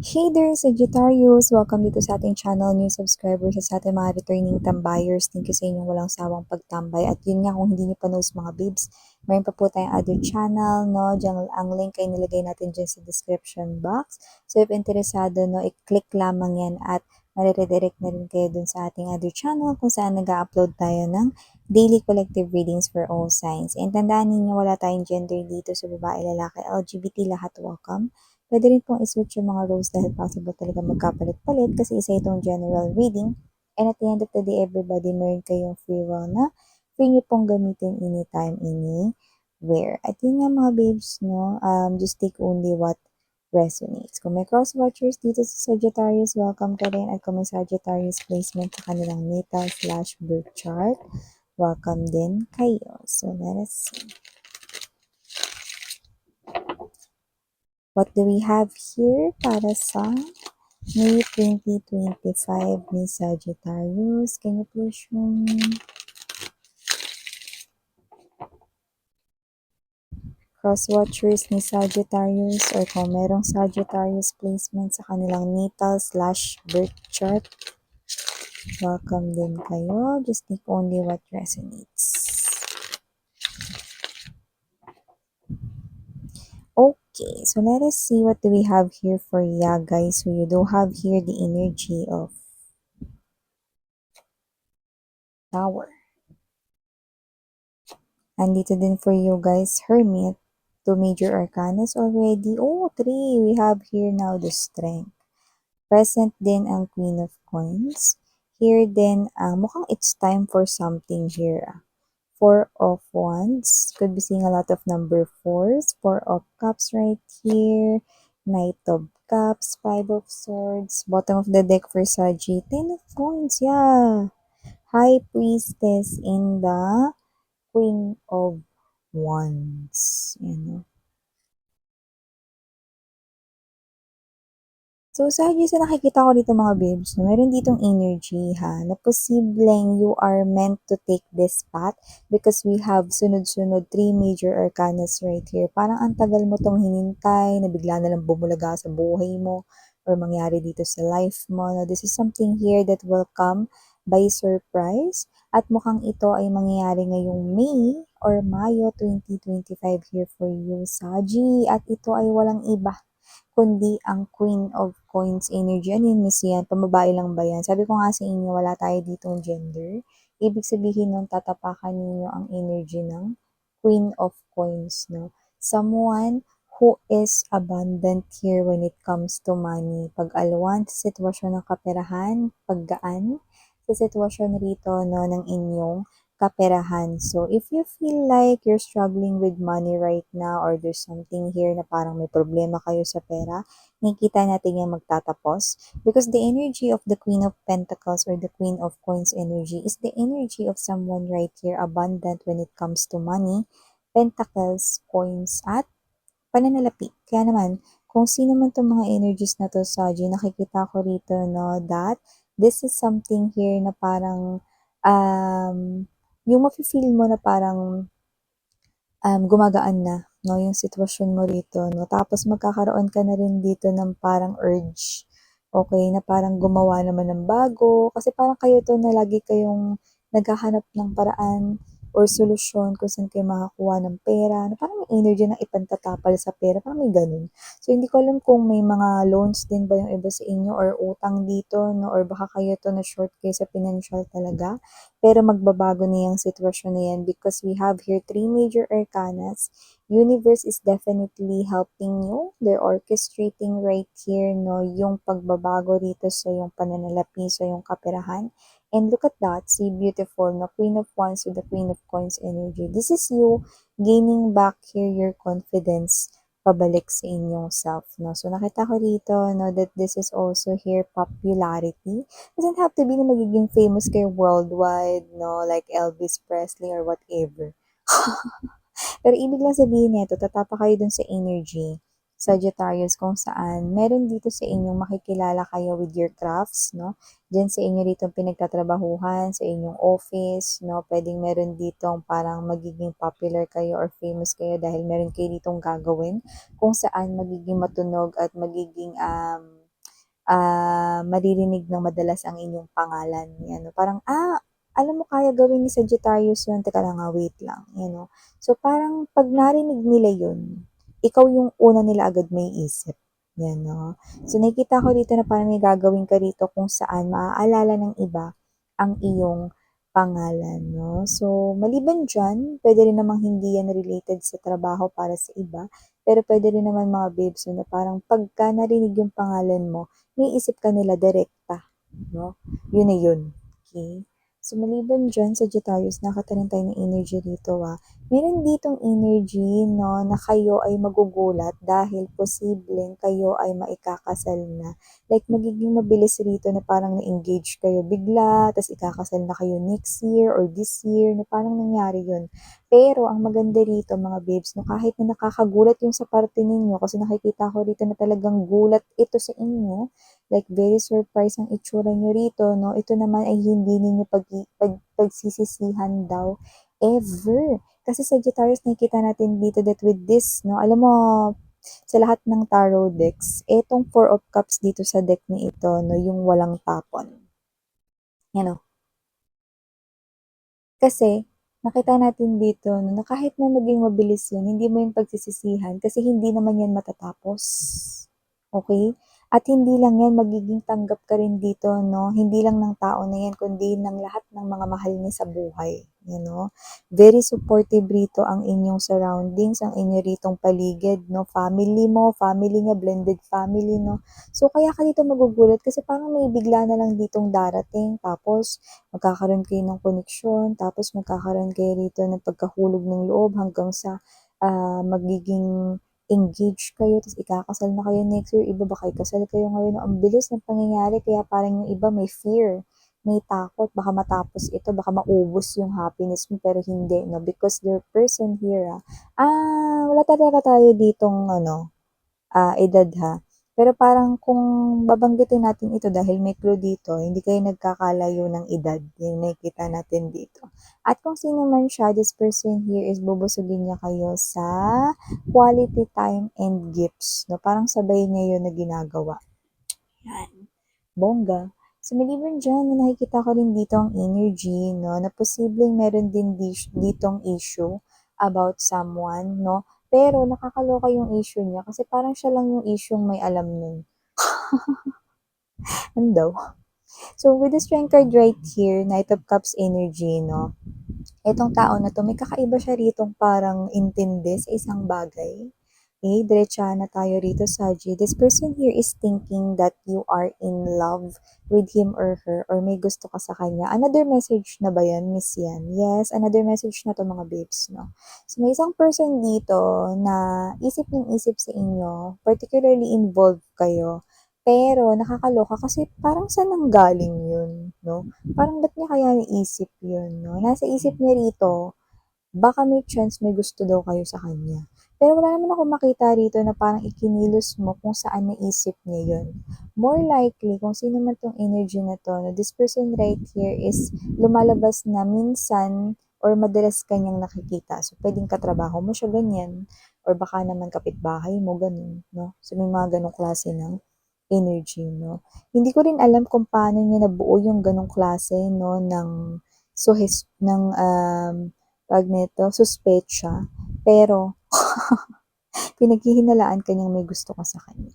Hey there, Sagittarius! Welcome dito sa ating channel, new subscribers at sa ating mga returning tambayers. Thank you sa inyong walang sawang pagtambay. At yun nga, kung hindi nyo pa knows mga babes, mayroon pa po tayong other channel, no? Diyan, ang link ay nilagay natin dyan sa description box. So if interesado, no, i-click lamang yan at mariredirect na rin kayo dun sa ating other channel kung saan nag-upload tayo ng daily collective readings for all signs. And tandaan ninyo, wala tayong gender dito sa babae, lalaki, LGBT, lahat welcome. Pwede rin pong i-switch yung mga roles dahil possible talaga magkapalit-palit kasi isa itong general reading. And at the end of the day, everybody, meron kayong free will na free nyo pong gamitin anytime, anywhere. At yun nga mga babes, no, just take only what resonates. Kung may cross-watchers dito sa Sagittarius, welcome ka rin. At kung may Sagittarius placement sa kanilang natal/birth chart, welcome din kayo. So, let us see. What do we have here para sa May 2025 ni Sagittarius? Can you please show me? Cross-watchers ni Sagittarius or kung merong Sagittarius placement sa kanilang natal/birth chart, welcome din kayo. Just take only what resonates. Okay, so let us see what do we have here for ya guys. So you do have here the energy of Tower. Andito din for you guys, Hermit. 2 major arcanas already. Oh, 3. We have here now the Strength. Present din ang Queen of Coins. Here din, mukhang it's time for something here. 4 of Wands. Could be seeing a lot of number 4s. 4 of Cups right here. Knight of Cups. 5 of Swords. Bottom of the deck for Saggy. 10 of Coins, yeah. High Priestess in the Queen of Wands. Yan. So, sa nakikita ko dito mga babes, no, meron ditong energy ha, na posibleng you are meant to take this path because we have sunod-sunod 3 major arcanas right here. Parang ang tagal mo tong hinintay, na bigla na lang bumulaga sa buhay mo or mangyari dito sa life mo. No, this is something here that will come by surprise at mukhang ito ay mangyayari ngayong May or Mayo 2025 here for you, Saji. At ito ay walang iba kundi ang Queen of Coins energy. Ano yun, miss yan? Pambabae lang ba yan? Sabi ko nga sa inyo, wala tayo ditong gender. Ibig sabihin nun, tatapakan ninyo ang energy ng Queen of Coins, no? Someone who is abundant here when it comes to money. Pag-alwan sa sitwasyon ng kaperahan, paggaan sa sitwasyon rito, no, ng inyong kaperahan. So, if you feel like you're struggling with money right now or there's something here na parang may problema kayo sa pera, nakikita natin yung magtatapos because the energy of the Queen of Pentacles or the Queen of Coins energy is the energy of someone right here abundant when it comes to money, pentacles, coins, at pananalapi. Kaya naman, kung sino man itong mga energies na to, Saji, nakikita ko rito, no, that this is something here na parang yung mafe-feel mo na parang gumagaan na, no, yung sitwasyon mo rito, no. Tapos magkakaroon ka na rin dito ng parang urge, okay, na parang gumawa naman ng bago. Kasi parang kayo to na lagi kayong naghahanap ng paraan or solusyon kung saan kayo makakuha ng pera. Na parang may energy na ipantatapal sa pera. Parang may ganun. So, hindi ko alam kung may mga loans din ba yung iba sa inyo or utang dito, no? Or baka kayo to na short kayo sa financial talaga. Pero magbabago na yung sitwasyon na yan because we have here 3 major arcanas. Universe is definitely helping you. They're orchestrating right here, no, yung pagbabago rito sa yung pananalapi, sa yung kaperahan. And look at that, see, beautiful, no, Queen of Wands with the Queen of Coins energy. This is you gaining back here your confidence pabalik sa inyong self, no. So, nakita ko dito, no, that this is also here popularity. Doesn't have to be na magiging famous kayo worldwide, no, like Elvis Presley or whatever. Pero ibig lang sabihin nito, tatapa kayo dun sa energy, Sagittarius, kung saan meron dito sa inyong makikilala kayo with your crafts, no? Diyan sa inyo dito pinagtatrabahuhan, sa inyong office, no? Pwedeng meron dito parang magiging popular kayo or famous kayo dahil meron kayo ditong gagawin kung saan magiging matunog at magiging maririnig ng madalas ang inyong pangalan, 'yan 'no. Parang, alam mo kaya gawin ni Sagittarius 'yun, teka lang, wait lang, 'yan 'no. So, parang 'pag narinig nila 'yun, ikaw yung una nila agad maiisip, 'yan 'no. So, nakikita ko dito na parang may gagawin ka rito kung saan maaalala ng iba ang iyong pangalan 'no. So, maliban diyan, puwede rin namang hindi yan related sa trabaho para sa iba, pero puwede rin naman mga babes 'no, na parang pagka narinig yung pangalan mo, maiisip ka nila direkta, 'no? Yun na yun, okey? So, maliban diyan, Sagittarius, nakakaroon tayo ng energy rito, Meron ditong energy 'no, na kayo ay magugulat dahil posibleng kayo ay maikakasal na. Like magiging mabilis rito na parang na-engage kayo bigla, ta's ikakasal na kayo next year or this year, na parang nangyari yun. Pero ang maganda rito mga babes 'no, kahit na nakakagulat yung sa parte ninyo kasi nakikita ko rito na talagang gulat ito sa inyo, like very surprise ang itsura niyo rito 'no, ito naman ay hindi ninyo pagsisisihan daw ever. Kasi Sagittarius nakikita natin dito that with this 'no, alam mo sa lahat ng tarot decks, etong Four of Cups dito sa deck na ito 'no, yung walang tapon. Yan 'no. Kasi nakita natin dito 'no, na kahit na maging mabilis 'yun, hindi mo 'yun pagsisisihan kasi hindi naman 'yan matatapos, okey? At hindi lang 'yan, magiging tanggap ka rin dito 'no, hindi lang ng tao na 'yan kundi ng lahat ng mga mahal niya sa buhay, you know? Very supportive rito ang inyong surroundings, ang inyo ritong paligid 'no, family mo, family niya, blended family 'no. So kaya ka dito magugulat kasi parang may bigla na lang ditong darating tapos magkakaroon kayo ng koneksyon, tapos magkakaroon kayo rito ng pagkahulog ng loob hanggang sa magiging engaged kayo, tapos ikakasal na kayo next year, iba baka ikasal kayo ngayon, ang bilis ng pangyayari, kaya parang yung iba may fear, may takot, baka matapos ito, baka maubos yung happiness mo, pero hindi, no? Because the person here, wala talaga tayo ditong, edad ha. Pero parang kung babanggitin natin ito dahil may clue dito, hindi kayo nagkakalayo ng edad, yung nakikita natin dito. At kung sino man siya, this person here is bubusugin niya kayo sa quality time and gifts, no? Parang sabay niya yun na ginagawa. Yan. Bongga. So, maliban dyan, nakikita ko rin dito ang energy, no, na posibleng meron din ditong issue about someone, no, pero nakakaloka yung issue niya kasi parang siya lang yung issue may alam nun. Ano daw? So, with the strength card right here, Knight of Cups energy, no, etong tao na to, may kakaiba siya ritong parang intindi sa isang bagay. Okay, diretsahan na tayo rito, Saji. This person here is thinking that you are in love with him or her or may gusto ka sa kanya. Another message na ba yan, Miss Yan? Yes, another message na to mga babes, no? So, may isang person dito na isip ng isip sa inyo, particularly involved kayo, pero nakakaloka kasi parang saan nanggaling yun, no? Parang ba't niya kaya naisip yun, no? Nasa isip niya rito, baka may chance may gusto daw kayo sa kanya. Pero wala naman ako makita rito na parang ikinilos mo kung saan naisip niya yun. More likely, kung sino man tong energy na to, na this person right here is lumalabas na minsan or madalas kanyang nakikita. So, pwedeng katrabaho mo siya ganyan or baka naman kapitbahay mo, ganun, no? So, may mga ganong klase ng energy, no? Hindi ko rin alam kung paano niya nabuo yung ganong klase, no, ng tawag nito, suspecha. Pero, pinaghihinalaan ka niyang may gusto ka sa kanya.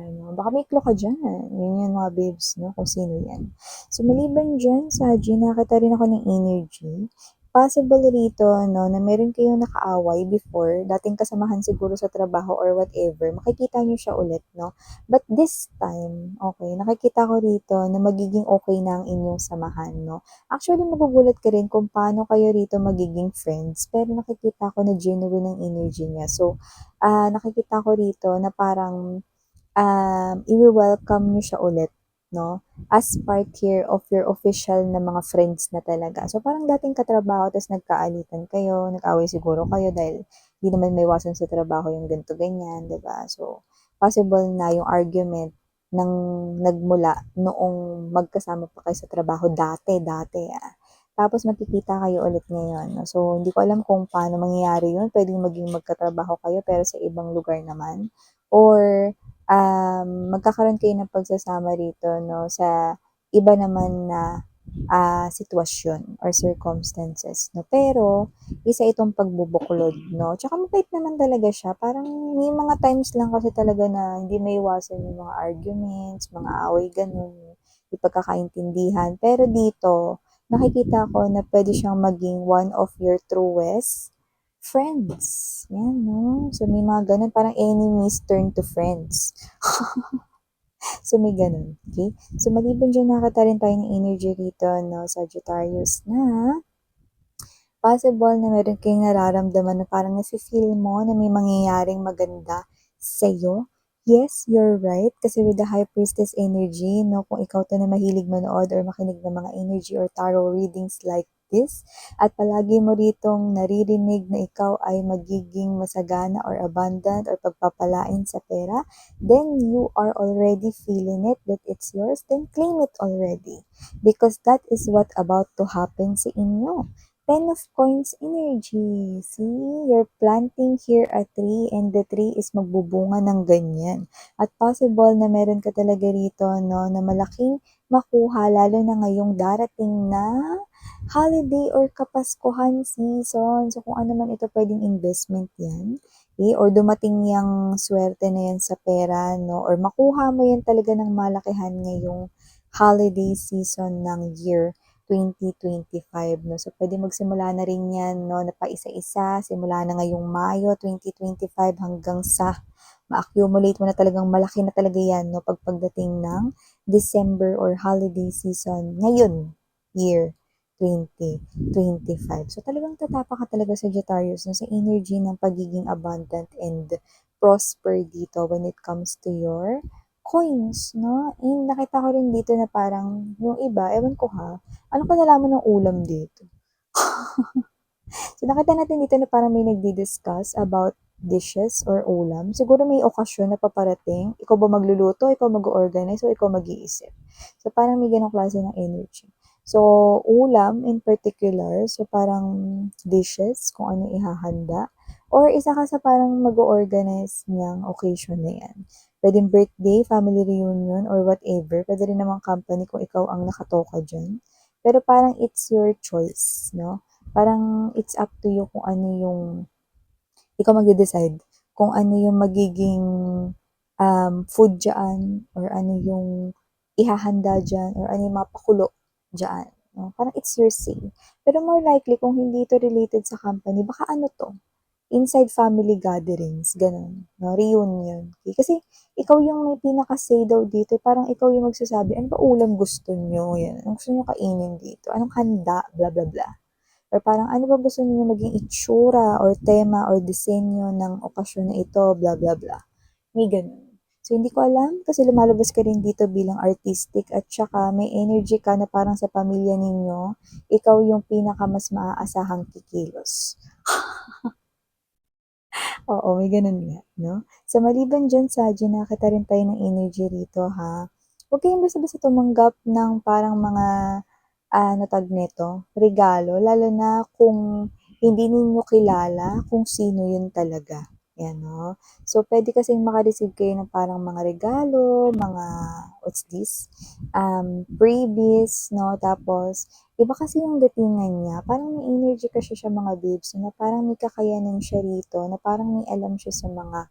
No? Baka may clue ka dyan. Yun yung mga babes, no? Kung sino yan. So, maliban dyan, Saji, nakita rin ako ng energy. Possible rito, no, na meron kayong nakaaway before, dating kasamahan siguro sa trabaho or whatever, makikita niyo siya ulit, no? But this time, okay, nakikita ko rito na magiging okay na ang inyong samahan, no? Actually, magugulat ka rin kung paano kayo rito magiging friends, pero nakikita ko na genuine ang energy niya. So, nakikita ko rito na parang i-welcome niyo siya ulit, no? As part here of your official na mga friends na talaga. So, parang dating katrabaho, tapos nagkaalitan kayo, nag-away siguro kayo dahil di naman may iwasan sa trabaho yung ganito, ganyan, di ba? So, possible na yung argument nang nagmula noong magkasama pa kayo sa trabaho dati. Tapos magkikita kayo ulit ngayon. No? So, hindi ko alam kung paano mangyayari yun. Pwedeng maging magkatrabaho kayo pero sa ibang lugar naman. Or magkakaroon kayo ng pagsasama rito 'no, sa iba naman na, sitwasyon or circumstances 'no. Pero isa itong pagbubuklod 'no, tsaka mabait naman talaga siya. Parang may mga times lang kasi talaga na hindi maiwasan yung mga arguments, mga away gano'n, di pagkakaintindihan. Pero dito, nakikita ko na puwede siyang maging one of your truest friends. Yan 'no. So may mga gano'n, parang enemies turn to friends. So may gano'n, okey? So maliban diyan nakakita rin tayo ng energy rito 'no, Sagittarius, na possible na meron kayong nararamdaman na parang nafi-feel mo na may mangyayaring maganda sa'yo. Yes, you're right. Kasi with the High Priestess energy, no, kung ikaw to na mahilig manood or makinig ng mga energy or tarot readings like this, at palagi mo ritong naririnig na ikaw ay magiging masagana or abundant or pagpapalain sa pera, then you are already feeling it that it's yours, then claim it already. Because that is what about to happen sa inyo. Ten of Coins energy. See, you're planting here a tree and the tree is magbubunga ng ganyan. At possible na meron ka talaga rito, no, na malaking makuha lalo na ngayong darating na holiday or kapaskuhan season. So, kung ano man ito, pwedeng investment yan. Okay? Or dumating yung swerte na yan sa pera, no? Or makuha mo yan talaga ng malakihan ngayong holiday season ng year 2025, no? So, pwede magsimula na rin yan, no, na paisa-isa, simula na ngayong Mayo 2025 hanggang sa ma-accumulate mo na talagang malaki na talaga yan, no, pagdating ng December or holiday season ngayon, year 2025. So, talagang tatapa ka talaga, Sagittarius, no, sa energy ng pagiging abundant and prosper dito when it comes to your coins, no? And nakita ko rin dito na parang yung iba, ewan ko ha, ano ka nalaman ng ulam dito? So, nakita natin dito na parang may nagdi-discuss about dishes or ulam. Siguro may okasyon na paparating. Ikaw ba magluluto? Ikaw mag-organize? O ikaw mag-iisip? So, parang may ganong klase ng energy. So, ulam in particular. So, parang dishes, kung ano ihahanda. Or isa ka sa parang mag-organize niyang occasion na yan. Pwedeng birthday, family reunion, or whatever. Pwede rin namang company kung ikaw ang nakatoka dyan. Pero parang it's your choice, no? Parang it's up to you kung ano yung, ikaw magde-decide kung ano yung magiging food dyan, or ano yung ihahanda dyan, or ano yung mapakulo dyan. No? Parang it's your say. Pero more likely, kung hindi ito related sa company, baka ano to? Inside family gatherings, ganun, no? Reunion. Okay? Kasi ikaw yung may pinaka-say daw dito, parang ikaw yung magsasabi, ano ba ulam gusto nyo? Yan. Anong gusto nyo kainin dito? Anong handa? Blah, blah, blah. Or parang ano ba gusto niyo maging itsura or tema or disenyo ng okasyon na ito, blah, blah, blah. May ganun. So, hindi ko alam kasi lumalabas ka rin dito bilang artistic at saka may energy ka na parang sa pamilya ninyo, ikaw yung pinaka mas maaasahang kikilos. Oo, may ganun nga, no? So, maliban dyan, Saji, nakita rin tayo ng energy rito, ha? Huwag kayong basta-basta tumanggap ng parang mga, ano tag nito, regalo, lalo na kung hindi ninyo kilala kung sino yun talaga. Yan, no? So, pwede kasing makareceive kayo ng parang mga regalo, mga, what's this? Freebies, no? Tapos, iba kasi yung datingan niya, parang may energy kasi siya mga babes, na parang may kakayanan siya rito, na parang may alam siya sa mga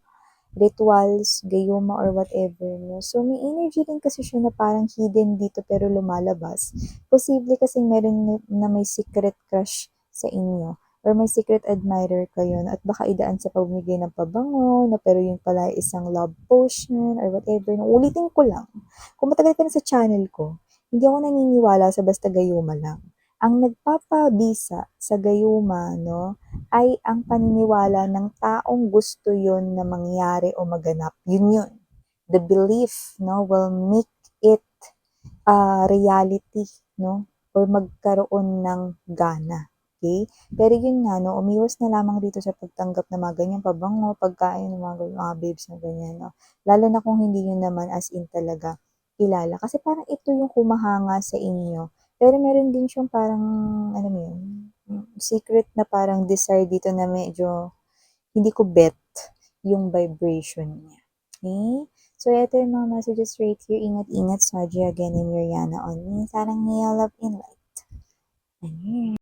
rituals, gayuma, or whatever, no? So, may energy din kasi siya na parang hidden dito pero lumalabas. Posible kasi meron na may secret crush sa inyo or may secret admirer kayo at baka idaan sa pamimigay ng pabango na pero yung pala isang love potion or whatever. No, ulitin ko lang, kung matagal ka na sa channel ko, hindi ako naniniwala sa basta gayuma lang. Ang nagpapabisa sa gayuma, no, ay ang paniniwala ng taong gusto yon na mangyari o maganap. Yun yun. The belief, no, will make it reality, no, or magkaroon ng gana. Okay? Pero yun nga, no, umiwas na lamang dito sa pagtanggap ng mga ganyang pabango, pagkain ng mga babes na ganyan, no. Lalo na kung hindi yun naman as in talaga kilala. Kasi parang ito yung kumahanga sa inyo. Pero meron din siyang parang, ano mo yun, secret na parang desire dito na medyo hindi ko bet yung vibration niya. Okay? So, ito yung mga messages right here. Ingat-ingat, Saji again, and Miriana on me. Sarang niya, love in light. Ayan.